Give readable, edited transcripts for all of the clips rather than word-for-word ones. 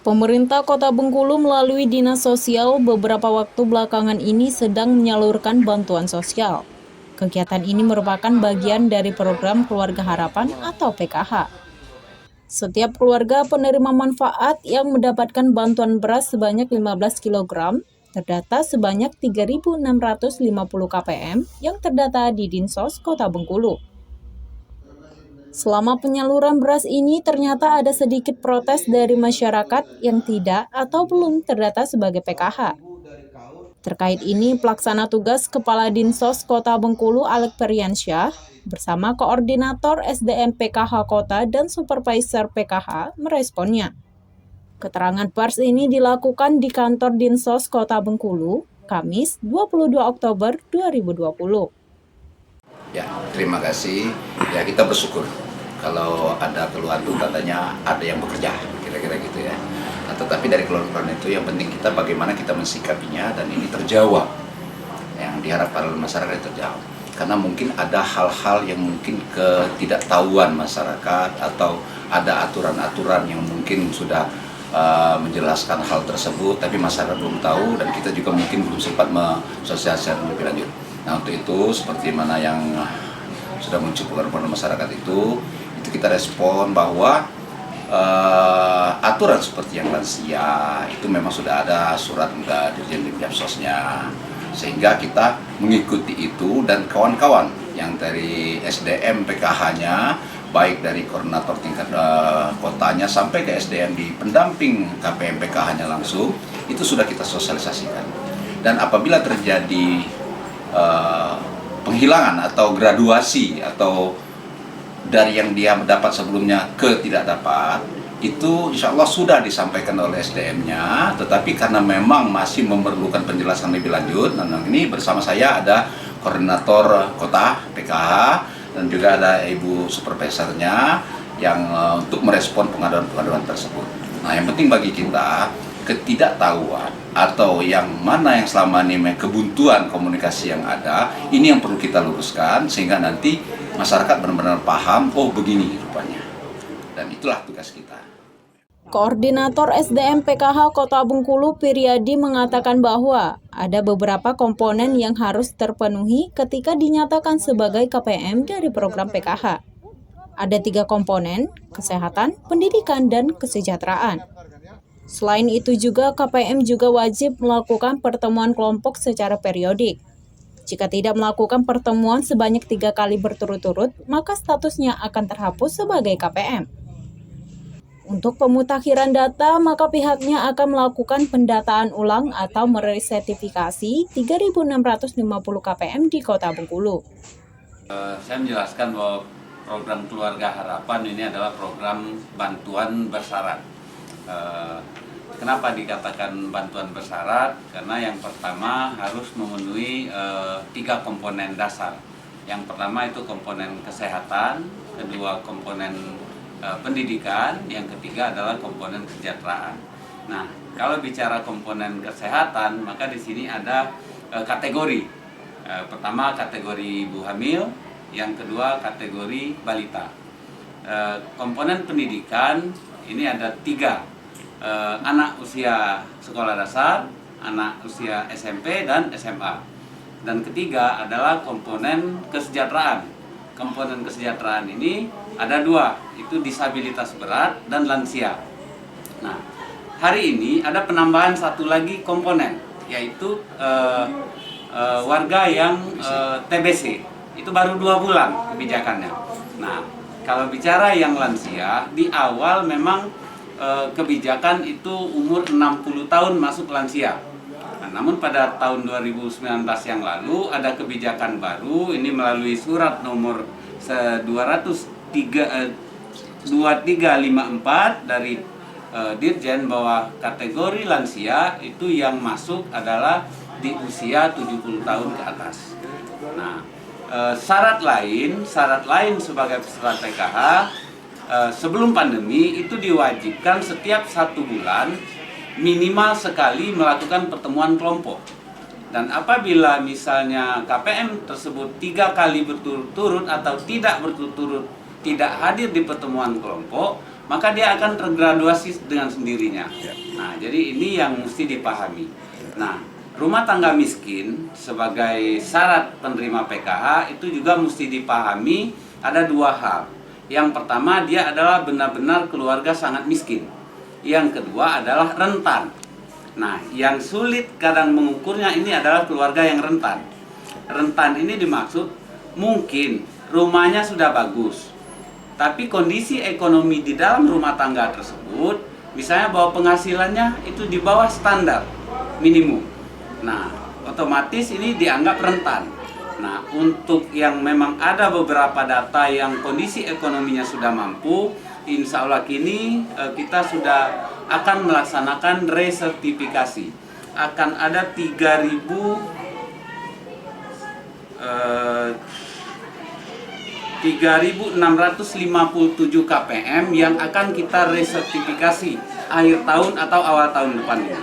Pemerintah Kota Bengkulu melalui Dinas Sosial beberapa waktu belakangan ini sedang menyalurkan bantuan sosial. Kegiatan ini merupakan bagian dari program Keluarga Harapan atau PKH. Setiap keluarga penerima manfaat yang mendapatkan bantuan beras sebanyak 15 kg terdata sebanyak 3.650 KPM yang terdata di Dinsos Kota Bengkulu. Selama penyaluran beras ini ternyata ada sedikit protes dari masyarakat yang tidak atau belum terdata sebagai PKH. Terkait ini, pelaksana tugas Kepala Dinsos Kota Bengkulu Alek Periansyah bersama Koordinator SDM PKH Kota dan Supervisor PKH meresponnya. Keterangan pers ini dilakukan di kantor Dinsos Kota Bengkulu, Kamis 22 Oktober 2020. Ya, terima kasih. Ya, kita bersyukur kalau ada keluhan itu katanya ada yang bekerja, kira-kira gitu ya. Nah, tetapi dari keluhan itu yang penting kita bagaimana kita mensikapinya dan ini terjawab. Yang diharapkan oleh masyarakat terjawab. Karena mungkin ada hal-hal yang mungkin ketidaktahuan masyarakat atau ada aturan-aturan yang mungkin sudah menjelaskan hal tersebut, tapi masyarakat belum tahu dan kita juga mungkin belum sempat mensosialisasikan lebih lanjut. Nah, untuk itu seperti mana yang sudah muncul kepada masyarakat itu kita respon bahwa aturan seperti yang lansia itu memang sudah ada surat Dirjen Dinkapsosnya, sehingga kita mengikuti itu dan kawan-kawan yang dari SDM PKH-nya baik dari koordinator tingkat kotanya sampai ke SDM di pendamping KPM PKH-nya langsung itu sudah kita sosialisasikan. Dan apabila terjadi penghilangan atau graduasi atau dari yang dia mendapat sebelumnya ke tidak dapat, itu insya Allah sudah disampaikan oleh SDM-nya, tetapi karena memang masih memerlukan penjelasan lebih lanjut, nah ini bersama saya ada koordinator kota PKH dan juga ada ibu supervisornya yang untuk merespon pengaduan-pengaduan tersebut. Nah, yang penting bagi kita ketidaktahuan atau yang mana yang selama ini kebuntuan komunikasi yang ada, ini yang perlu kita luruskan sehingga nanti masyarakat benar-benar paham, oh begini rupanya. Dan itulah tugas kita. Koordinator SDM PKH Kota Bengkulu Piryadi mengatakan bahwa ada beberapa komponen yang harus terpenuhi ketika dinyatakan sebagai KPM dari program PKH. Ada 3 komponen, kesehatan, pendidikan, dan kesejahteraan. Selain itu juga KPM juga wajib melakukan pertemuan kelompok secara periodik. Jika tidak melakukan pertemuan sebanyak 3 kali berturut-turut, maka statusnya akan terhapus sebagai KPM. Untuk pemutakhiran data, maka pihaknya akan melakukan pendataan ulang atau meresertifikasi 3.650 KPM di Kota Bengkulu. Saya menjelaskan bahwa program Keluarga Harapan ini adalah program bantuan bersyarat. Kenapa dikatakan bantuan bersyarat? Karena yang pertama harus memenuhi 3 komponen dasar. Yang pertama itu komponen kesehatan, kedua komponen pendidikan, yang ketiga adalah komponen kesejahteraan. Nah, kalau bicara komponen kesehatan, maka di sini ada kategori. Pertama kategori ibu hamil, yang kedua kategori balita. Komponen pendidikan ini ada 3. Anak usia sekolah dasar, anak usia SMP dan SMA. Dan ketiga adalah komponen kesejahteraan. Komponen kesejahteraan ini ada 2, itu disabilitas berat dan lansia. Nah, hari ini ada penambahan 1 lagi komponen, yaitu warga yang TBC. Itu baru 2 bulan kebijakannya. Nah, kalau bicara yang lansia, di awal memang kebijakan itu umur 60 tahun masuk lansia. Nah, namun pada tahun 2019 yang lalu ada kebijakan baru, ini melalui surat nomor 2354 dari Dirjen, bahwa kategori lansia itu yang masuk adalah di usia 70 tahun ke atas. Nah, syarat lain sebagai peserta PKH sebelum pandemi itu diwajibkan setiap 1 bulan minimal sekali melakukan pertemuan kelompok. Dan apabila misalnya KPM tersebut 3 kali berturut-turut atau tidak berturut-turut tidak hadir di pertemuan kelompok, maka dia akan tergraduasi dengan sendirinya. Nah, jadi ini yang mesti dipahami. Nah, rumah tangga miskin sebagai syarat penerima PKH itu juga mesti dipahami ada dua hal. Yang pertama, dia adalah benar-benar keluarga sangat miskin. Yang kedua adalah rentan. Nah, yang sulit kadang mengukurnya ini adalah keluarga yang rentan. Rentan ini dimaksud mungkin rumahnya sudah bagus, tapi kondisi ekonomi di dalam rumah tangga tersebut, misalnya bahwa penghasilannya itu di bawah standar minimum. Nah, otomatis ini dianggap rentan. Nah, untuk yang memang ada beberapa data yang kondisi ekonominya sudah mampu, insya Allah kini kita sudah akan melaksanakan resertifikasi. Akan ada 3.657 KPM yang akan kita resertifikasi akhir tahun atau awal tahun depan ini.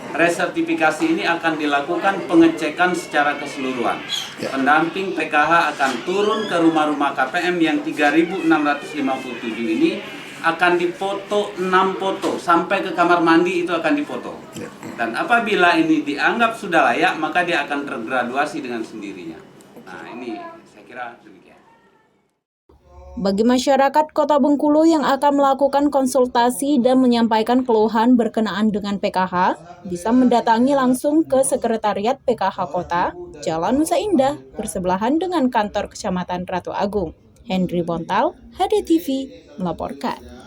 Resertifikasi ini akan dilakukan pengecekan secara keseluruhan. Pendamping PKH akan turun ke rumah-rumah KPM yang 3.657 ini, akan difoto 6 foto, sampai ke kamar mandi itu akan difoto. Dan apabila ini dianggap sudah layak, maka dia akan tergraduasi dengan sendirinya. Nah, ini saya kira demikian. Bagi masyarakat Kota Bengkulu yang akan melakukan konsultasi dan menyampaikan keluhan berkenaan dengan PKH, bisa mendatangi langsung ke Sekretariat PKH Kota, Jalan Nusa Indah, bersebelahan dengan kantor Kecamatan Ratu Agung. Henry Bontal, HDTV, melaporkan.